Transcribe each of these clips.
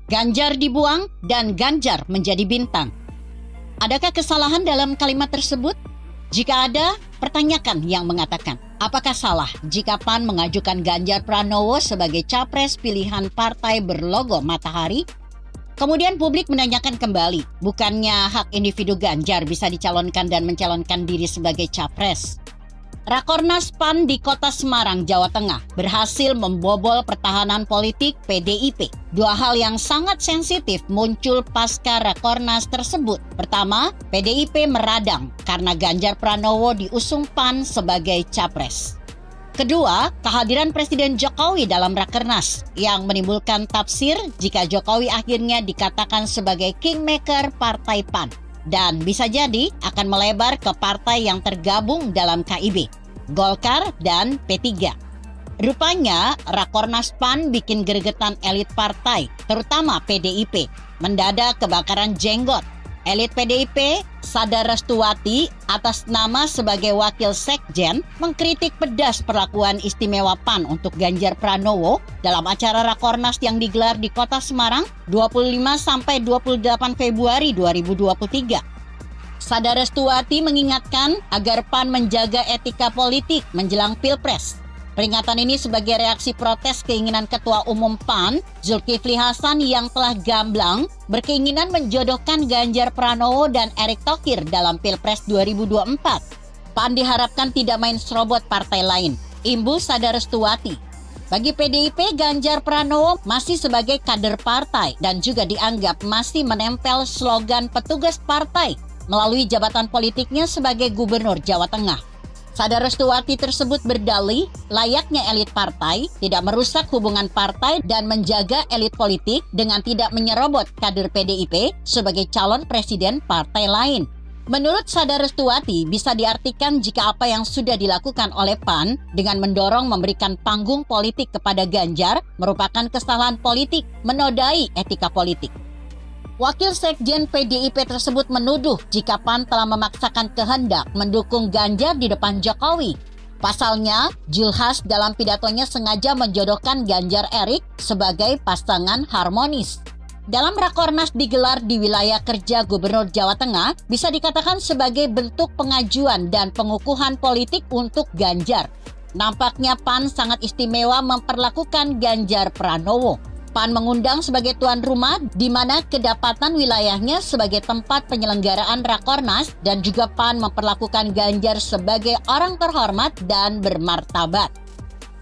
Ganjar dibuang dan Ganjar menjadi bintang. Adakah kesalahan dalam kalimat tersebut? Jika ada, pertanyakan yang mengatakan, apakah salah jika PAN mengajukan Ganjar Pranowo sebagai capres pilihan partai berlogo matahari? Kemudian publik menanyakan kembali, bukannya hak individu Ganjar bisa dicalonkan dan mencalonkan diri sebagai capres? Rakornas PAN di Kota Semarang, Jawa Tengah berhasil membobol pertahanan politik PDIP. Dua hal yang sangat sensitif muncul pasca Rakornas tersebut. Pertama, PDIP meradang karena Ganjar Pranowo diusung PAN sebagai capres. Kedua, kehadiran Presiden Jokowi dalam Rakernas yang menimbulkan tafsir jika Jokowi akhirnya dikatakan sebagai kingmaker Partai PAN. Dan bisa jadi akan melebar ke partai yang tergabung dalam KIB, Golkar dan P3. Rupanya Rakornas PAN bikin gregetan elit partai, terutama PDIP. Mendadak kebakaran jenggot. Elit PDIP, Sada Restuwati atas nama sebagai wakil sekjen mengkritik pedas perlakuan istimewa PAN untuk Ganjar Pranowo dalam acara Rakornas yang digelar di Kota Semarang 25-28 Februari 2023. Sada Restuwati mengingatkan agar PAN menjaga etika politik menjelang Pilpres. Peringatan ini sebagai reaksi protes keinginan Ketua Umum PAN, Zulkifli Hasan yang telah gamblang berkeinginan menjodohkan Ganjar Pranowo dan Erick Thohir dalam Pilpres 2024. PAN diharapkan tidak main serobot partai lain, imbul Sada Restuwati. Bagi PDIP, Ganjar Pranowo masih sebagai kader partai dan juga dianggap masih menempel slogan petugas partai melalui jabatan politiknya sebagai Gubernur Jawa Tengah. Sada Restuwati tersebut berdalih layaknya elit partai tidak merusak hubungan partai dan menjaga elit politik dengan tidak menyerobot kader PDIP sebagai calon presiden partai lain. Menurut Sada Restuwati bisa diartikan jika apa yang sudah dilakukan oleh PAN dengan mendorong memberikan panggung politik kepada Ganjar merupakan kesalahan politik menodai etika politik. Wakil Sekjen PDIP tersebut menuduh jika PAN telah memaksakan kehendak mendukung Ganjar di depan Jokowi. Pasalnya, Zulkifli dalam pidatonya sengaja menjodohkan Ganjar Erick sebagai pasangan harmonis. Dalam Rakornas digelar di wilayah kerja Gubernur Jawa Tengah, bisa dikatakan sebagai bentuk pengajuan dan pengukuhan politik untuk Ganjar. Nampaknya PAN sangat istimewa memperlakukan Ganjar Pranowo. PAN mengundang sebagai tuan rumah di mana kedapatan wilayahnya sebagai tempat penyelenggaraan Rakornas dan juga PAN memperlakukan Ganjar sebagai orang terhormat dan bermartabat.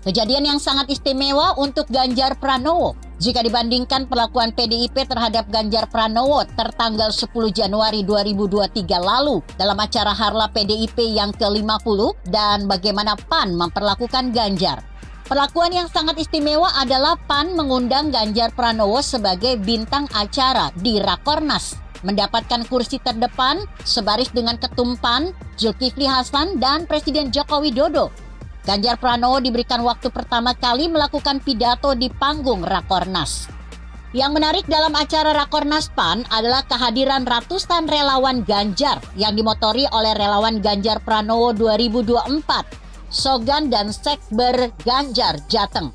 Kejadian yang sangat istimewa untuk Ganjar Pranowo jika dibandingkan perlakuan PDIP terhadap Ganjar Pranowo tertanggal 10 Januari 2023 lalu dalam acara Harla PDIP yang ke-50 dan bagaimana PAN memperlakukan Ganjar. Perlakuan yang sangat istimewa adalah PAN mengundang Ganjar Pranowo sebagai bintang acara di Rakornas, mendapatkan kursi terdepan sebaris dengan Ketum PAN, Zulkifli Hasan dan Presiden Joko Widodo. Ganjar Pranowo diberikan waktu pertama kali melakukan pidato di panggung Rakornas. Yang menarik dalam acara Rakornas PAN adalah kehadiran ratusan relawan Ganjar yang dimotori oleh relawan Ganjar Pranowo 2024. Sogan dan Sekber Ganjar Jateng.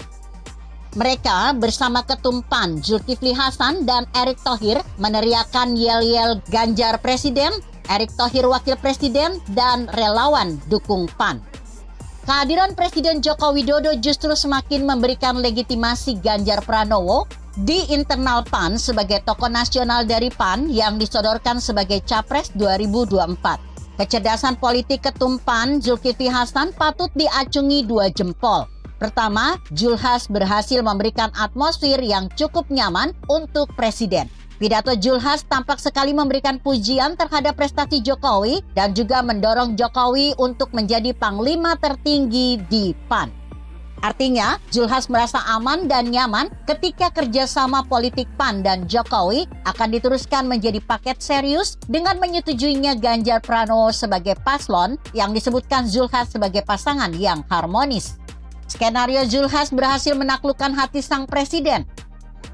Mereka bersama Ketum PAN Zulkifli Hasan dan Erick Thohir meneriakan yel-yel Ganjar Presiden, Erick Thohir Wakil Presiden, dan relawan dukung PAN. Kehadiran Presiden Joko Widodo justru semakin memberikan legitimasi Ganjar Pranowo di internal PAN sebagai tokoh nasional dari PAN yang disodorkan sebagai Capres 2024. Kecerdasan politik Ketum PAN Zulkifli Hasan patut diacungi 2 jempol. Pertama, Zulkifli berhasil memberikan atmosfer yang cukup nyaman untuk Presiden. Pidato Zulkifli tampak sekali memberikan pujian terhadap prestasi Jokowi dan juga mendorong Jokowi untuk menjadi panglima tertinggi di PAN. Artinya, Zulkifli merasa aman dan nyaman ketika kerjasama politik PAN dan Jokowi akan diteruskan menjadi paket serius dengan menyetujuinya Ganjar Pranowo sebagai paslon yang disebutkan Zulkifli sebagai pasangan yang harmonis. Skenario Zulkifli berhasil menaklukkan hati sang presiden.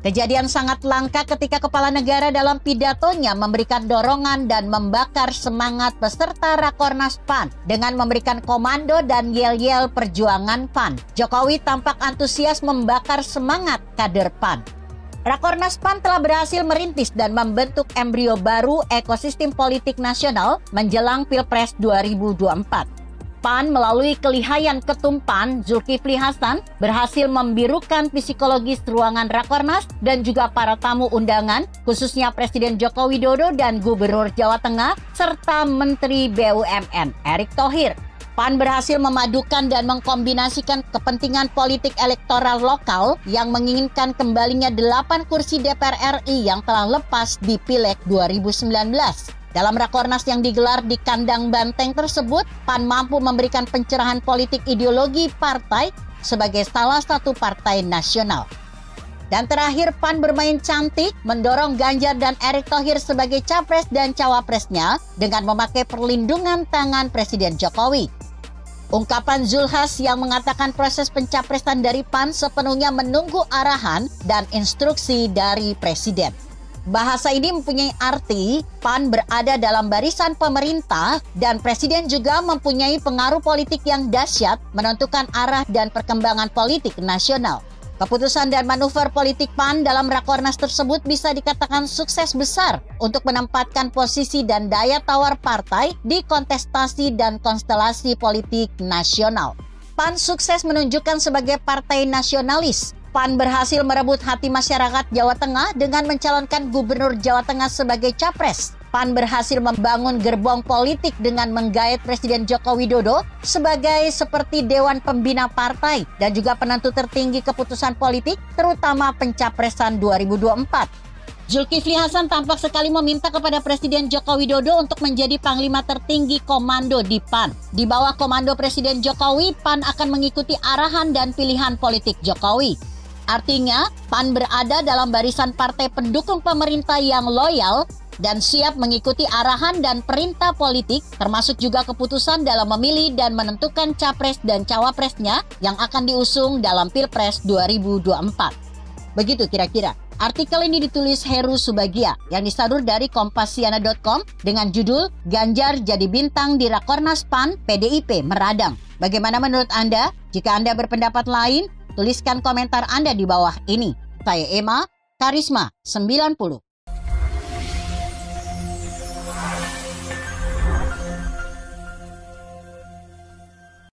Kejadian sangat langka ketika kepala negara dalam pidatonya memberikan dorongan dan membakar semangat peserta Rakornas PAN dengan memberikan komando dan yel-yel perjuangan PAN. Jokowi tampak antusias membakar semangat kader PAN. Rakornas PAN telah berhasil merintis dan membentuk embrio baru ekosistem politik nasional menjelang Pilpres 2024. PAN melalui kelihayan Ketum PAN Zulkifli Hasan berhasil membirukan psikologis ruangan Rakornas dan juga para tamu undangan, khususnya Presiden Joko Widodo dan Gubernur Jawa Tengah serta Menteri BUMN Erick Thohir. PAN berhasil memadukan dan mengkombinasikan kepentingan politik elektoral lokal yang menginginkan kembalinya 8 kursi DPR RI yang telah lepas di Pileg 2019. Dalam Rakornas yang digelar di Kandang Banteng tersebut, PAN mampu memberikan pencerahan politik ideologi partai sebagai salah satu partai nasional. Dan terakhir, PAN bermain cantik mendorong Ganjar dan Erick Thohir sebagai capres dan cawapresnya dengan memakai perlindungan tangan Presiden Jokowi. Ungkapan Zulhas yang mengatakan proses pencapresan dari PAN sepenuhnya menunggu arahan dan instruksi dari Presiden. Bahasa ini mempunyai arti PAN berada dalam barisan pemerintah dan Presiden juga mempunyai pengaruh politik yang dahsyat menentukan arah dan perkembangan politik nasional. Keputusan dan manuver politik PAN dalam Rakornas tersebut bisa dikatakan sukses besar untuk menempatkan posisi dan daya tawar partai di kontestasi dan konstelasi politik nasional. PAN sukses menunjukkan sebagai partai nasionalis. PAN berhasil merebut hati masyarakat Jawa Tengah dengan mencalonkan Gubernur Jawa Tengah sebagai capres. PAN berhasil membangun gerbong politik dengan menggait Presiden Joko Widodo sebagai seperti Dewan Pembina Partai dan juga penentu tertinggi keputusan politik, terutama pencapresan 2024. Zulkifli Hasan tampak sekali meminta kepada Presiden Joko Widodo untuk menjadi panglima tertinggi komando di PAN. Di bawah komando Presiden Jokowi, PAN akan mengikuti arahan dan pilihan politik Jokowi. Artinya, PAN berada dalam barisan partai pendukung pemerintah yang loyal dan siap mengikuti arahan dan perintah politik, termasuk juga keputusan dalam memilih dan menentukan capres dan cawapresnya yang akan diusung dalam Pilpres 2024. Begitu kira-kira. Artikel ini ditulis Heru Subagia yang disadur dari Kompasiana.com dengan judul Ganjar jadi bintang di Rakornas PAN PDIP meradang. Bagaimana menurut Anda? Jika Anda berpendapat lain, tuliskan komentar Anda di bawah ini. Saya Emma, Karisma 90.